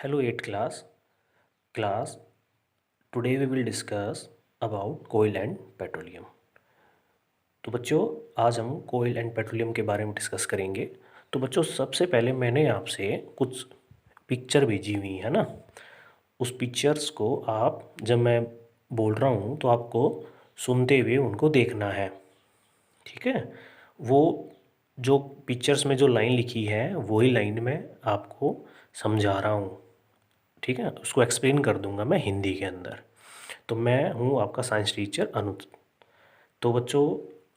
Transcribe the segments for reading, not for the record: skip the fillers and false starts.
Hello 8th class. Today we will discuss about coal and petroleum. तो बच्चों आज हम कोयल एंड पेट्रोलियम के बारे में डिस्कस करेंगे। तो बच्चों सबसे पहले मैंने आपसे कुछ पिक्चर भेजी हुई है ना, उस पिक्चर्स को आप जब मैं बोल रहा हूँ तो आपको सुनते हुए उनको देखना है, ठीक है। वो जो पिक्चर्स में जो लाइन लिखी है वही लाइन मैं आपको समझा रहा हूँ, ठीक है। उसको एक्सप्लेन कर दूंगा मैं हिंदी के अंदर। तो मैं हूँ आपका साइंस टीचर अनुज। तो बच्चों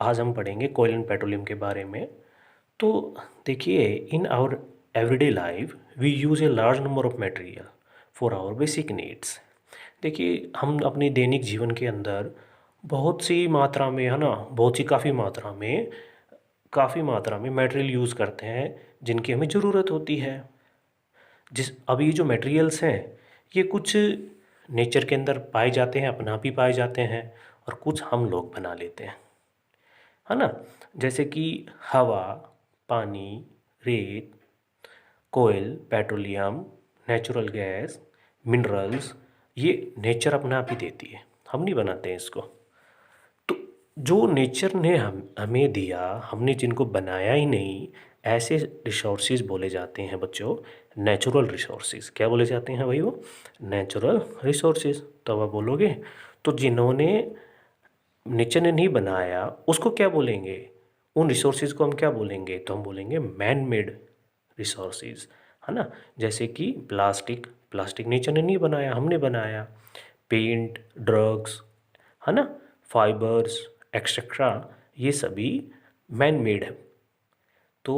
आज हम पढ़ेंगे कोयल एंड पेट्रोलियम के बारे में। तो देखिए, in our everyday life we use a large number of material for our basic needs. देखिए, हम अपनी दैनिक जीवन के अंदर बहुत सी मात्रा में, है ना, बहुत सी काफ़ी मात्रा में मटेरियल यूज़ करते हैं जिनकी हमें ज़रूरत होती है। अभी जो मटेरियल्स हैं ये कुछ नेचर के अंदर पाए जाते हैं, अपने आप ही पाए जाते हैं, और कुछ हम लोग बना लेते हैं, है ना। जैसे कि हवा, पानी, रेत, कोयल, पेट्रोलियम, नेचुरल गैस, मिनरल्स, ये नेचर अपने आप ही देती है, हम नहीं बनाते हैं इसको। तो जो नेचर ने हमें दिया, हमने जिनको बनाया ही नहीं, ऐसे रिसोर्सेज बोले जाते हैं बच्चों नेचुरल रिसोर्सेज। क्या बोले जाते हैं भाई? वो नेचुरल रिसोर्सेज। तो अब आप बोलोगे तो जिन्होंने नेचर ने नहीं बनाया उसको क्या बोलेंगे? उन रिसोर्सेज को हम क्या बोलेंगे? तो हम बोलेंगे मैन मेड रिसोर्सेज, है ना। जैसे कि प्लास्टिक नेचर ने नहीं बनाया, हमने बनाया। पेंट, ड्रग्स, है ना, फाइबर्स एक्सेट्रा, ये सभी मैन मेड है। तो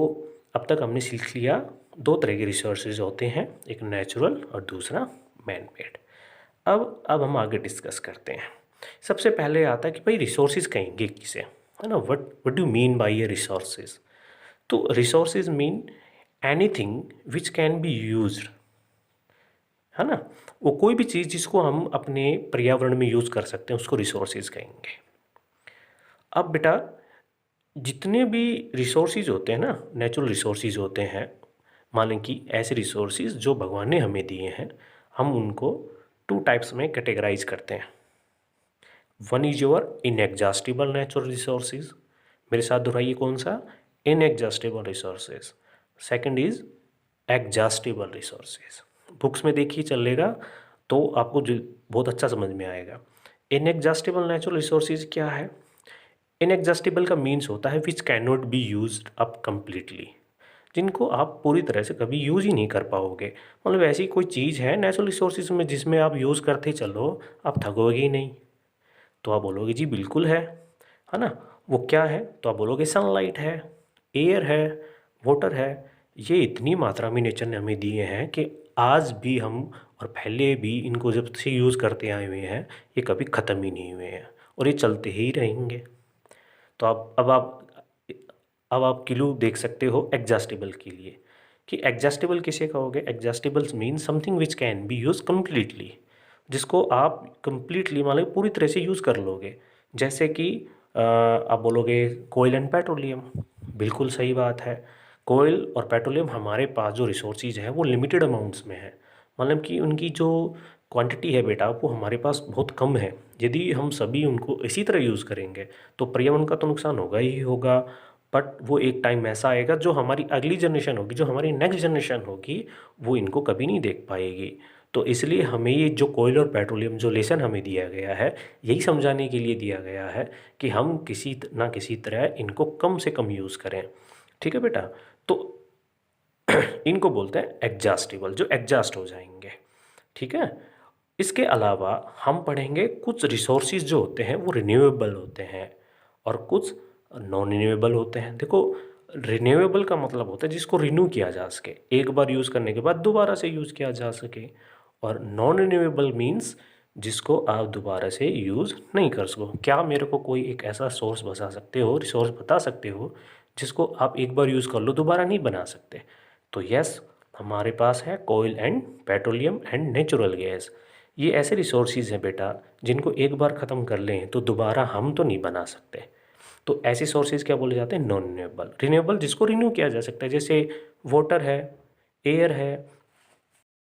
अब तक हमने सीख लिया दो तरह के रिसोर्सेज होते हैं, एक नेचुरल और दूसरा मैन मेड। अब हम आगे डिस्कस करते हैं। सबसे पहले आता है कि भाई रिसोर्सेज कहेंगे किसे, है ना। व्हाट डू मीन बाय ये रिसोर्सेज? तो resources mean anything which can be used, है ना। वो कोई भी चीज़ जिसको हम अपने पर्यावरण में यूज़ कर सकते हैं उसको रिसोर्सेज कहेंगे। अब बेटा, जितने भी रिसोर्सेज होते हैं ना, नेचुरल रिसोर्सेज होते हैं, मान लें कि ऐसे रिसोर्सेज जो भगवान ने हमें दिए हैं, हम उनको टू टाइप्स में कैटेगराइज करते हैं। One is your inexhaustible natural resources. मेरे साथ दोहराइए, कौन सा? Inexhaustible resources. Second is exhaustible resources. Books में देखिए चलेगा तो आपको बहुत अच्छा समझ में आएगा। इनएग्जॉस्टिबल नेचुरल रिसोर्सेज क्या है? इनएग्जॉस्टिबल का मीन्स होता है which can not be used up completely, जिनको आप पूरी तरह से कभी यूज़ ही नहीं कर पाओगे। मतलब ऐसी कोई चीज़ है नेचुरल रिसोर्सेज में जिसमें आप यूज़ करते चलो, आप थकोगे ही नहीं। तो आप बोलोगे जी बिल्कुल है ना। वो क्या है? तो आप बोलोगे सनलाइट है, एयर है, वाटर है। ये इतनी मात्रा में नेचर ने हमें दिए हैं कि आज भी हम, और पहले भी इनको जब से यूज़ करते आए हुए हैं, ये कभी ख़त्म ही नहीं हुए हैं और ये चलते ही रहेंगे। तो अब आप क्लू देख सकते हो एग्जॉस्टेबल के लिए, कि एग्जॉस्टेबल किसे कहोगे? Exhaustables mean something which can be use completely, जिसको आप कम्प्लीटली मतलब पूरी तरह से यूज़ कर लोगे। जैसे कि आप बोलोगे कोयल एंड पेट्रोलियम, बिल्कुल सही बात है। कोयल और पेट्रोलियम हमारे पास जो रिसोर्सेज है वो लिमिटेड अमाउंट्स में है, मतलब कि उनकी जो क्वांटिटी है बेटा वो हमारे पास बहुत कम है। यदि हम सभी उनको इसी तरह यूज़ करेंगे तो पर्यावरण का तो नुकसान होगा ही होगा, बट वो एक टाइम ऐसा आएगा जो हमारी अगली जनरेशन होगी, जो हमारी नेक्स्ट जनरेशन होगी, वो इनको कभी नहीं देख पाएगी। तो इसलिए हमें ये जो कोयल और पेट्रोलियम जो लेसन हमें दिया गया है, यही समझाने के लिए दिया गया है कि हम किसी ना किसी तरह इनको कम से कम यूज़ करें, ठीक है बेटा। तो इनको बोलते हैं एग्जॉस्टेबल, जो एग्जॉस्ट हो जाएंगे, ठीक है। इसके अलावा हम पढ़ेंगे कुछ रिसोर्सेज जो होते हैं वो रिन्यूएबल होते हैं और कुछ नॉन रिन्यूएबल होते हैं। देखो, रिन्यूएबल का मतलब होता है जिसको रिन्यू किया जा सके, एक बार यूज़ करने के बाद दोबारा से यूज़ किया जा सके। और नॉन रिन्यूएबल मीन्स जिसको आप दोबारा से यूज़ नहीं कर सको। क्या मेरे को कोई एक ऐसा सोर्स बता सकते हो, रिसोर्स बता सकते हो जिसको आप एक बार यूज़ कर लो दोबारा नहीं बना सकते? तो यस, हमारे पास है coal and petroleum and natural gas. ये ऐसे रिसोर्सेज हैं बेटा जिनको एक बार ख़त्म कर लें तो दोबारा हम तो नहीं बना सकते। तो ऐसे सोर्सेज क्या बोले जाते हैं? Non renewable. रिन्यूएबल जिसको रिन्यू किया जा सकता है, जैसे वाटर है, एयर है,